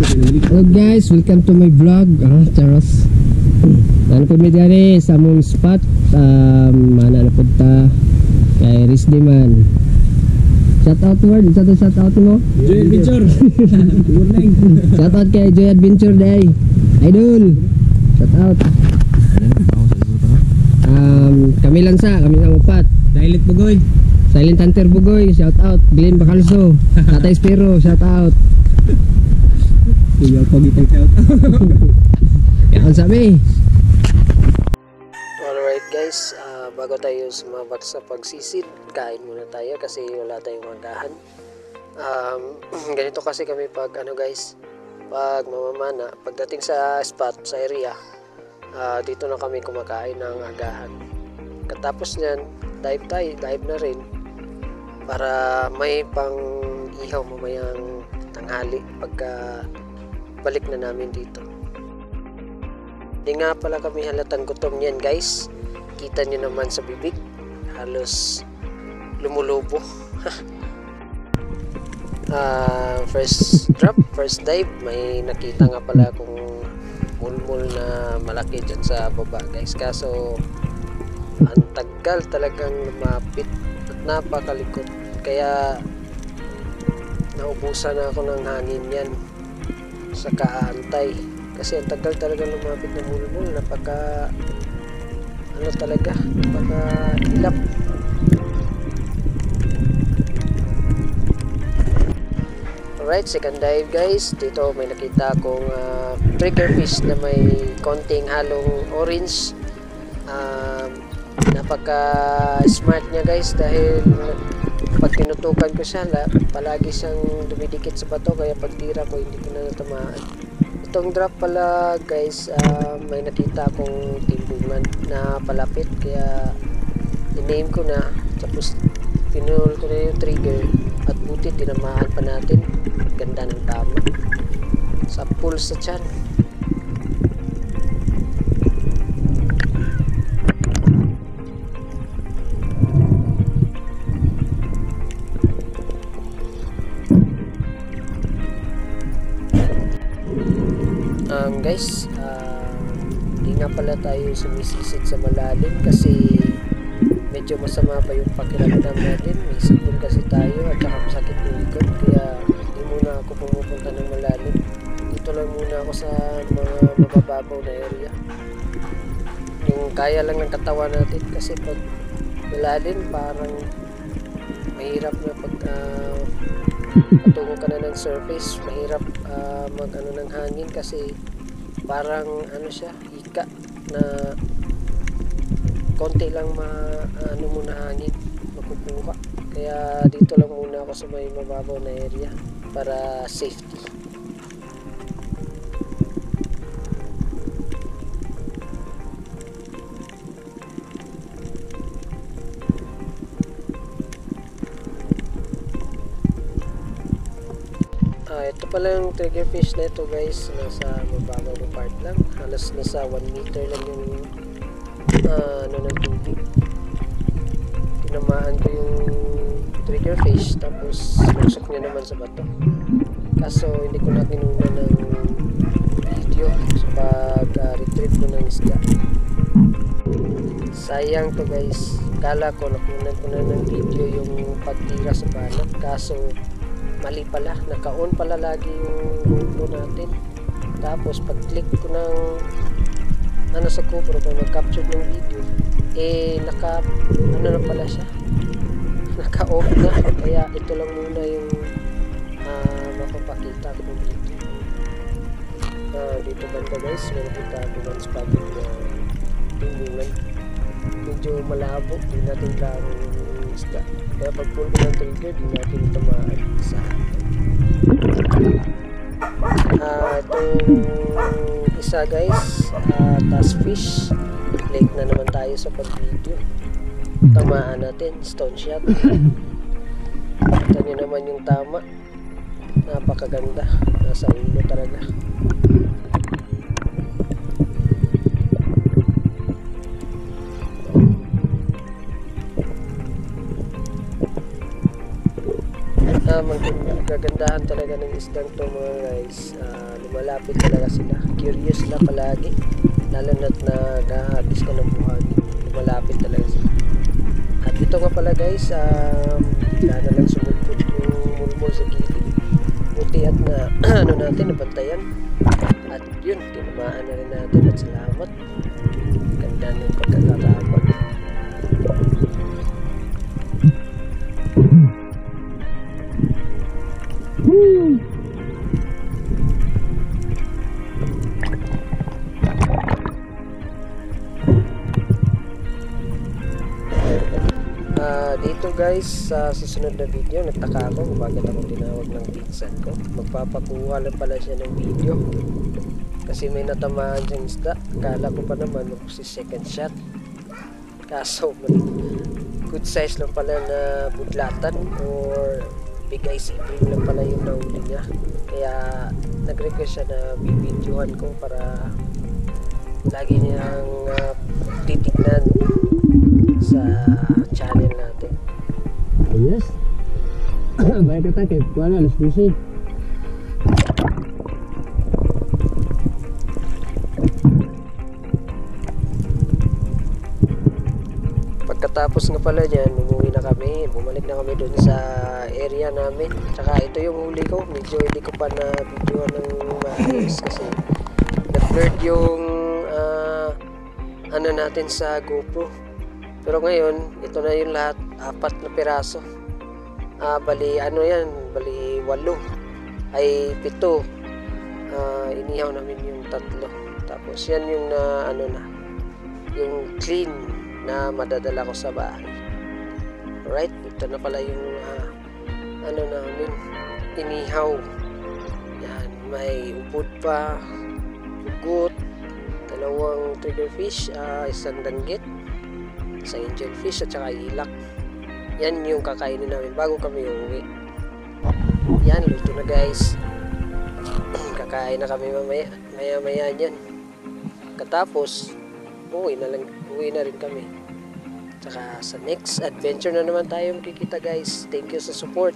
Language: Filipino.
Hello guys, welcome to my vlog. Charos. Ano po mi diri sa among spot. Mana na punta kay Risdi man. Shout out word, shout out mo. Joy Adventure. Shout out kay Joy Adventure day. Idol. Shout out. Kami lang upat. Silent Bugoy. Silent Hunter Bugoy, shout out. Glenn Bacalso, Tatay Spiro, shout out. Kuya Pogi shout out. Yan sabi. Alright guys, bago tayo sumabak sa pagsisid, kain muna tayo kasi wala tayong magahan. Ganito kasi kami pag guys, pag mamamana, pagdating sa spot, sa area, dito na kami kumakain ng agahan. Katapos nyan, dive na rin para may pang ihaw mamayang tanghali pagka balik na namin dito. Di nga pala kami halatang gutom yan guys, kita nyo naman sa bibig, halos lumulubo. First drop, first dive, may nakita nga pala akong mulmul na malaki dyan sa baba guys, kaso ang tagal talagang lumapit at napakalikot, kaya naubusan na ako ng hangin yan sa kaantay kasi ang tagal talaga lumapit na mulmul, napaka hilap. Alright, second dive guys, dito may nakita akong triggerfish na may konting halong orange. Napaka smart niya guys dahil pag tinutukan ko siya palagi siyang dumidikit sa bato, kaya pag tira ko hindi ko na natamaan. Itong drop pala guys, may nakita akong timbungan na palapit, kaya i-name ko na, tapos pinul ko na yung trigger at buti tinamaan pa natin. Ganda ng tama sa pulse sa tiyan. Guys, di nga pala tayo sumisisid sa malalim kasi medyo masama pa yung pakiramdam natin. May sipon kasi tayo at saka masakit yung likod, kaya di muna ako pumupunta ng malalim. Dito lang muna ako sa mga mabababaw na area, yung kaya lang ng katawan natin, kasi pag malalim parang mahirap na pag patungo ka na ng surface, mahirap mag ng hangin kasi parang siya, hika na konti lang mo na hangin makukuha, kaya dito lang muna ako sa may mababaw na area para safety. Ito pala yung triggerfish na ito guys, nasa mababaw na part lang, halos nasa 1 meter lang yung ng tubig. Tinamaan ko yung triggerfish tapos nagsok niya naman sa bato, kaso hindi ko na kinuna ng video sa pag-retrieve ko ng isda. Sayang to guys, kala ko nakunan ko na ng video yung pagtira sa banat, kaso mali pala, naka-on pala lagi yung GoPro natin. Tapos pag click ko ng sa GoPro para mag-capture ng video, naka na pala siya, naka-off na, kaya ito lang muna yung mapapakita ko dito. Dito banda guys, may nakita ko one spot yung timbungan, medyo malabo, di natin klaro yung isda, kaya pag pull ko ng trigger di natin tamaan sa itong isa guys, task fish. Late na naman tayo sa pag-video, tamaan natin, stone shot. Ito nyo naman yung tama, napakaganda, nasa ulo talaga. magkagandahan talaga ng isdang to mga guys, lumalapit talaga sila. Curious lang palagi. Lalo na't nag-aabis ka ng buhangin. Lumalapit talaga sila. At ito nga pala guys, kaya na lang sumulpot yung mulmol sa gilid. Buti at na ano natin, nabantayan. At yun, tinamaan na rin natin at salamat. Ganda ng pagkakatapat. Dito guys, sa susunod na video, nagtaka ako kung bakit ako tinawag ng pinsan ko. Magpapakuha lang pala siya ng video kasi may natamaan siyang isda. Akala ko pa naman magsi-second shot, kaso good size lang pala na budlatan or bigay sibling lang pala yung nahuli niya. Kaya nag-request siya na bibidyohan ko para lagi niyang titignan sa channel natin. Yes. Baik kata ke, kuala alas busi. Pagkatapos nga pala dyan, umuwi na kami. Bumalik na kami dun sa area namin. Tsaka ito yung huli ko. Medyo hindi ko pa na video ng maayos kasi nag-blurred yung ano natin sa GoPro. Pero ngayon, ito na yung lahat. 4 na piraso. Bali 8. Ay 7. Inihaw namin yung 3. Tapos yan yung yung clean na madadala ko sa bahay. Alright, ito na pala yung namin inihaw. Yan, may upod pa, ugot, 2 triggerfish, 1 danggit, 1 angelfish at saka ilak. Yan yung kakainin namin bago kami uuwi. Yan, luto na guys. Kakain na kami maya dyan. Katapos uwi na rin kami. Tsaka sa next adventure na naman tayo makikita guys. Thank you sa support.